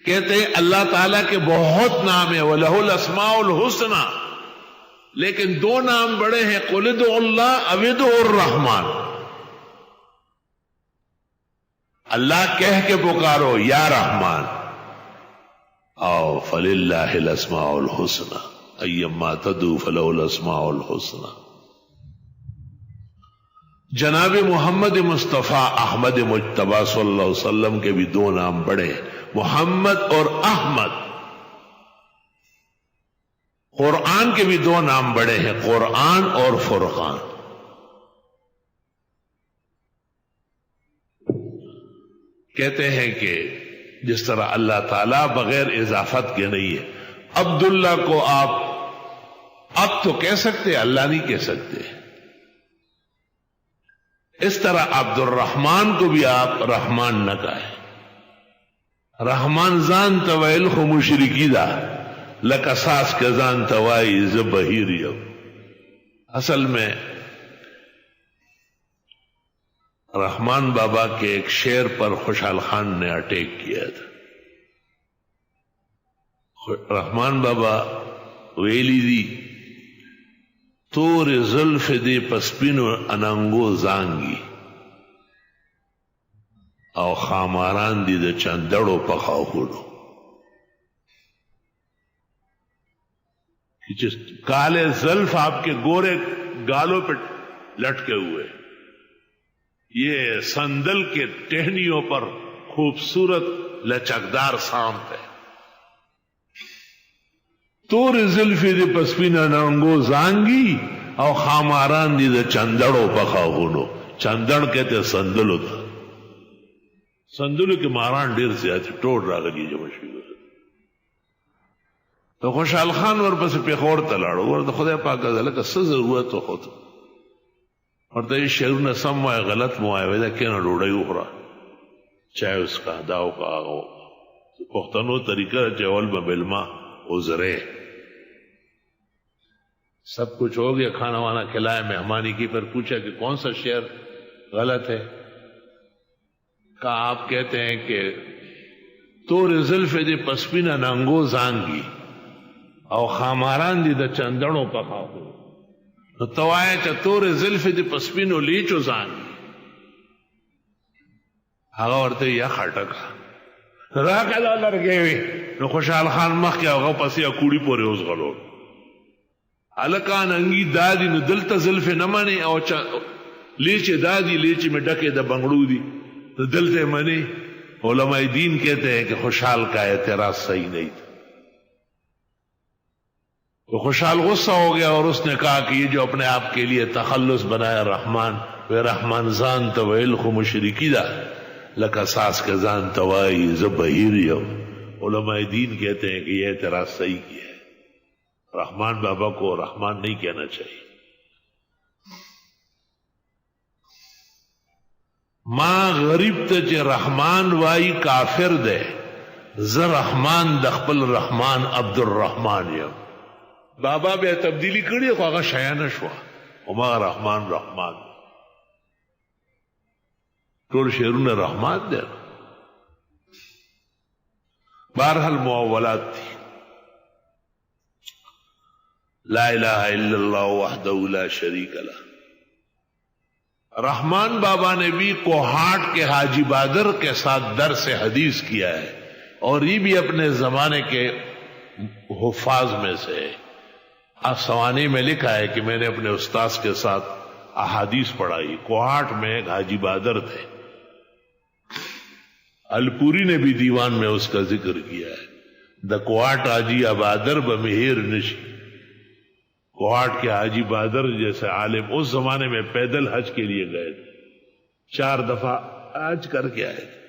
کہتے ہیں اللہ تعالیٰ کے بہت نام ہیں، وَلَهُ الْأَسْمَاءُ الْحُسْنَى، لیکن دو نام بڑے ہیں، قُلِ ادْعُوا اللَّهَ أَوِ ادْعُوا الرَّحْمَٰنَ۔ اللہ کہہ کے پکارو یا رحمان، او فَلِلَّهِ الْأَسْمَاءُ الْحُسْنَى أَيَّمَّا تَدْعُوا فَلَهُ الْأَسْمَاءُ الْحُسْنَى۔ جناب محمد مصطفیٰ احمد مجتبیٰ صلی اللہ علیہ وسلم کے بھی دو نام بڑے ہیں، محمد اور احمد۔ قرآن کے بھی دو نام بڑے ہیں، قرآن اور فرقان۔ کہتے ہیں کہ جس طرح اللہ تعالیٰ بغیر اضافت کے نہیں ہے، عبداللہ کو آپ اب تو کہہ سکتے، اللہ نہیں کہہ سکتے، اس طرح عبد الرحمن کو بھی آپ رحمان نہ کہیں۔ رحمان زان توائل خو مشرکی دا لکساس کے زان توائی زبہیریو۔ اصل میں رحمان بابا کے ایک شعر پر خوشحال خان نے اٹیک کیا تھا۔ رحمان بابا ویلی دی تور زلف دی پسپینو انانگو زانگی او خاماران دی دا چندڑو پخاہولو۔ کالے زلف آپ کے گورے گالوں پہ لٹکے ہوئے، یہ سندل کے ٹہنیوں پر خوبصورت لچکدار سانپ ہے۔ تور زلفی دی پسپین انانگو زانگی او خاماران دی دا چندڑو پخاہولو۔ چندڑ کہتے سندلو تھا، سندلو کے ماران ڈیر سے آتے ٹوڑ را لگی جو مشکل ہوتا تو خوشحال خان ورپس پیخور تلاڑو ورد خدا پاک ازالہ کا سا ضرورت تو خود اور دا یہ شعرون سم وائے غلط موائے ویدہ کینا ڈوڑائی اخرا چاہے اس کا داو کا آگو پختنو طریقہ چاول ببلما عذرے سب کچھ ہو گیا، کھانا وانا کھلائے، مہمانی کی، پر پوچھا کہ کون سا شعر غلط ہے؟ کہا آپ کہتے ہیں کہ تور زلف دی پسپین نانگو زانگی او خاماران دی دا چندڑوں پخاہو، نو توائے چا تور زلف دی پسپینو لیچو زانگی آگا ورتے یا خاٹکا راکا دا لرگے وی نو خوشحال خان مخ کیا آگا پسی اکوڑی پورے اس غلو علکان انگی دادی نو دلتا زلف نمانی او لیچے دادی لیچے میں ڈکے دا بنگڑو دی دلتے منی۔ علماء دین کہتے ہیں کہ خوشحال کا اعتراض صحیح نہیں تھا، تو خوشحال غصہ ہو گیا اور اس نے کہا کہ یہ جو اپنے آپ کے لیے تخلص بنایا رحمان، وہ رحمان زان توائل خو مشرکی دا لکا ساس کے زان توائی زبہیریو۔ علماء دین کہتے ہیں کہ یہ اعتراض صحیح کیا ہے، رحمان بابا کو رحمان نہیں کہنا چاہیے۔ ماں غریب تج رحمان وائی کافر دے ز رحمان دخبل رحمان عبد الرحمان یم۔ بابا بے تبدیلی کری خو آگا شیانش ہوا وما رحمان رحمان طول شیرون رحمان دے۔ بارحال معولات تھی، لا الہ الا اللہ وحدہ لا شریک لہ۔ رحمان بابا نے بھی کوہاٹ کے حاجی بادر کے ساتھ درس حدیث کیا ہے، اور یہ بھی اپنے زمانے کے حفاظ میں سے۔ آسوانی میں لکھا ہے کہ میں نے اپنے استاذ کے ساتھ احادیث پڑھائی۔ کوہاٹ میں ایک حاجی بادر تھے، الپوری نے بھی دیوان میں اس کا ذکر کیا ہے، دا کوہاٹ حاجی بادر بمہیر نشی۔ کوہاٹ کے حاجی بادر جیسے عالم اس زمانے میں پیدل حج کے لیے گئے تھے، 4 دفعہ حج کر کے آئے تھے۔